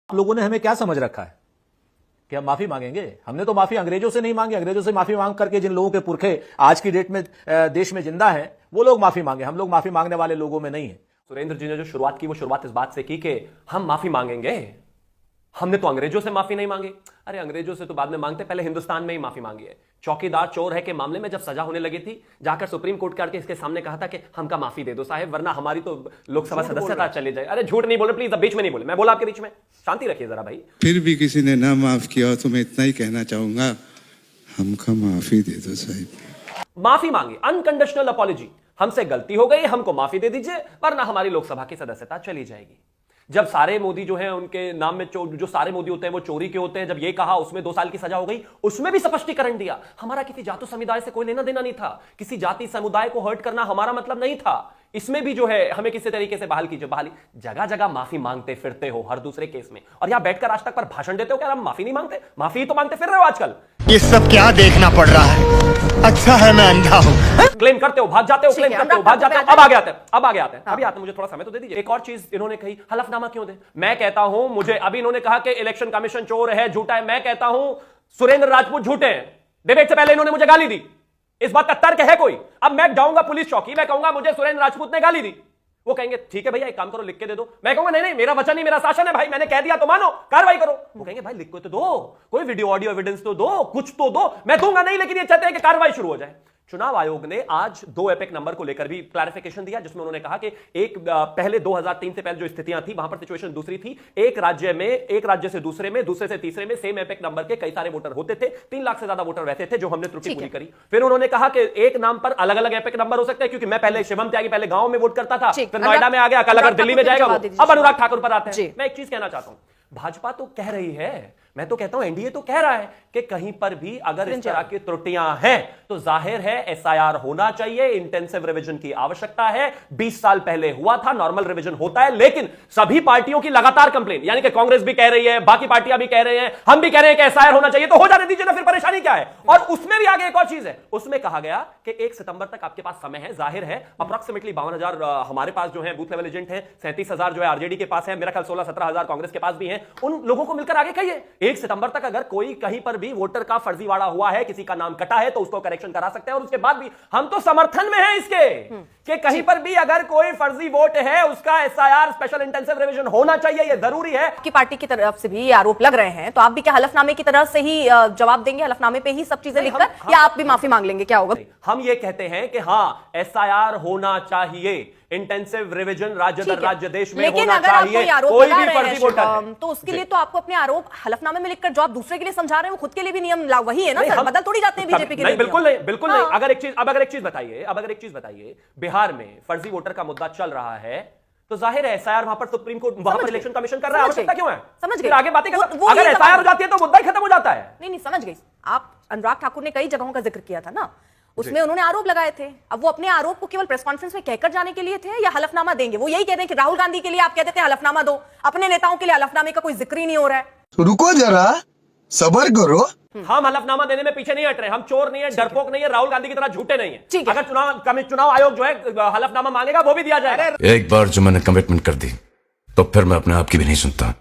लोगों ने हमें क्या समझ रखा है कि हम माफी मांगेंगे? हमने तो माफी अंग्रेजों से नहीं मांगी। अंग्रेजों से माफी मांग करके जिन लोगों के पुरखे आज की डेट में देश में जिंदा हैं, वो लोग माफी मांगे। हम लोग माफी मांगने वाले लोगों में नहीं है। सुरेंद्र जी ने जो शुरुआत की, वो शुरुआत इस बात से की कि हम माफी मांगेंगे, हमने तो अंग्रेजों से माफी नहीं मांगी। अरे अंग्रेजों से तो बाद में मांगते, पहले हिंदुस्तान में ही माफी मांगी है। चौकीदार चोर है के मामले में जब सजा होने लगी थी, जाकर सुप्रीम कोर्ट के इसके सामने कहा था कि हमका माफी दे दो साहब, वरना हमारी तो लोकसभा सदस्यता चले जाए। अरे झूठ नहीं बोले प्लीज, अब बीच में नहीं बोले, मैं बोला आपके बीच में, शांति रखिए जरा भाई। फिर भी किसी ने ना माफ किया तो मैं इतना ही कहना चाहूंगा, हमका माफी दे दो साहब। माफी मांगी, अनकंडीशनल अपॉलॉजी, हमसे गलती हो गई, हमको माफी दे दीजिए, वरना हमारी लोकसभा की सदस्यता चली जाएगी। जब सारे मोदी जो हैं उनके नाम में जो सारे मोदी होते हैं वो चोरी के होते हैं, जब ये कहा उसमें 2 साल की सजा हो गई, उसमें भी स्पष्टीकरण दिया। हमारा किसी जाति समुदाय से कोई लेना देना नहीं था, किसी जाति समुदाय को हर्ट करना हमारा मतलब नहीं था। इसमें भी जो है हमें किसी तरीके से बहाल कीजिए। बहाली, जगह जगह माफी मांगते फिरते हो हर दूसरे केस में, और यहां बैठकर आज तक पर भाषण देते हो क्या हम माफी नहीं मांगते? माफी तो मांगते फिर रहे हो आजकल। ये सब क्या देखना पड़ रहा है? अच्छा है मैं अंधा हूं। क्लेम करते हो, भाग जाते हो, क्लेम करते हो, भाग जाते हो। अब आगे आते हैं, अभी आते हैं, मुझे थोड़ा समय तो दे दीजिए। एक और चीज इन्होंने कही, हलफनामा क्यों दे? मैं कहता हूं, मुझे अभी इन्होंने कहा कि इलेक्शन कमीशन चोर है, झूठा है। मैं कहता हूं सुरेंद्र राजपूत झूठे हैं। डिबेट से पहले इन्होंने मुझे गाली दी, इस बात का तर्क है कोई? अब मैं जाऊंगा पुलिस चौकी, मैं कहूंगा मुझे सुरेंद्र राजपूत ने गाली दी, वो कहेंगे ठीक है भैया एक काम करो लिख के दे दो। मैं कहूंगा नहीं नहीं, मेरा वचन नहीं मेरा शासन है भाई, मैंने कह दिया तो मानो, कार्रवाई करो। वो कहेंगे भाई लिख के तो दो, कोई वीडियो ऑडियो एविडेंस तो दो, कुछ तो दो। मैं दूंगा नहीं, लेकिन ये चाहते हैं कि कार्रवाई शुरू हो जाए। चुनाव आयोग ने आज 2 एपिक नंबर को लेकर भी क्लैरिफिकेशन दिया, जिसमें उन्होंने कहा कि एक पहले 2003 से पहले जो स्थितियां थी वहां पर सिचुएशन दूसरी थी। एक राज्य से दूसरे में, दूसरे से तीसरे में सेम एपिक नंबर के कई सारे वोटर होते थे, 3 लाख से ज्यादा वोटर रहते थे, जो हमने त्रुटि पूरी करी। फिर उन्होंने कहा कि एक नाम पर अलग अलग एपिक नंबर हो सकते हैं, क्योंकि मैं पहले शिवम त्यागी पहले गांव में वोट करता था, फिर नोएडा में आ गया, कल अगर दिल्ली में जाएगा अब अनुराग ठाकुर पर आते हैं। मैं एक चीज कहना चाहता हूं, भाजपा तो कह रही है, मैं तो कहता हूं एनडीए तो कह रहा है कि कहीं पर भी अगर इस तरह की त्रुटियां हैं तो जाहिर है एसआईआर होना चाहिए, इंटेंसिव रिवीजन की आवश्यकता है। 20 साल पहले हुआ था, नॉर्मल रिवीजन होता है, लेकिन सभी पार्टियों की लगातार कंप्लेन, यानी कि कांग्रेस भी कह रही है, बाकी पार्टियां भी कह रहे हैं, हम भी कह रहे हैं कि एसआईआर होना चाहिए, तो हो जाने दीजिए ना, फिर परेशानी क्या है? और उसमें भी आगे एक और चीज है, उसमें कहा गया कि 1 सितंबर तक आपके पास समय है। जाहिर है अप्रॉक्सिमेटली 52,000 हमारे पास जो है बूथ लेवल एजेंट है, 37,000 जो है आरजेडी के पास है, मेरा ख्याल 16-17,000 कांग्रेस के पास भी है। उन लोगों को मिलकर आगे कहिए 1 सितंबर तक अगर कोई कहीं पर भी वोटर का फर्जीवाड़ा हुआ है, किसी का नाम कटा है, तो उसको करेक्शन करा सकते हैं। और उसके बाद भी हम तो समर्थन में हैं इसके कि कहीं पर भी अगर कोई फर्जी वोट है उसका एसआईआर स्पेशल इंटेंसिव रिवीजन होना चाहिए, यह जरूरी है। आपकी पार्टी की तरफ से भी ये आरोप लग रहे हैं, तो आप भी क्या हलफनामे की तरह से ही जवाब देंगे, हलफनामे पे ही सब चीजें लिखकर, या आप भी माफी मांग लेंगे? क्या होगा? हम ये कहते हैं कि हाँ एसआईआर होना चाहिए, इंटेंसिव रिवीजन राज्य देश में होना चाहिए, कोई भी फर्जी वोटर तो उसके लिए तो आपको अपने आरोप हलफनामे में लिखकर जो आप दूसरे के लिए समझा रहे हैं वो खुद के लिए भी नियम वही है ना सर, बदल थोड़ी जाते हैं बीजेपी के लिए? बिल्कुल नहीं, बिल्कुल नहीं। अगर एक चीज बताइए, बिहार में फर्जी वोटर का मुद्दा चल रहा है, तो जाहिर है एसआईआर वहां पर सुप्रीम कोर्ट, वहां पर इलेक्शन कमीशन कर रहा है, आवश्यकता क्यों है? समझ गए, आगे बातें अगर एसआईआर हो जाती है तो मुद्दा ही खत्म हो जाता है। नहीं समझ गई। आप अनुराग ठाकुर ने कई जगहों का जिक्र किया था ना, उसमें उन्होंने आरोप लगाए थे। अब वो अपने आरोप को केवल प्रेस कॉन्फ्रेंस में कहकर जाने के लिए थे या हलफनामा देंगे? वो यही कहते हैं कि राहुल गांधी के लिए आप कहते थे हलफनामा दो, अपने नेताओं के लिए हलफनामे का कोई जिक्र ही नहीं हो रहा है। रुको जरा, सब्र करो। हम हलफनामा देने में पीछे नहीं हट रहे, हम चोर नहीं है, डरपोक नहीं है, राहुल गांधी की तरह झूठे नहीं है। अगर चुनाव आयोग जो है हलफनामा मांगेगा वो भी दिया जाएगा। एक बार जो मैंने कमिटमेंट कर दी तो फिर मैं अपने आप की भी नहीं सुनता।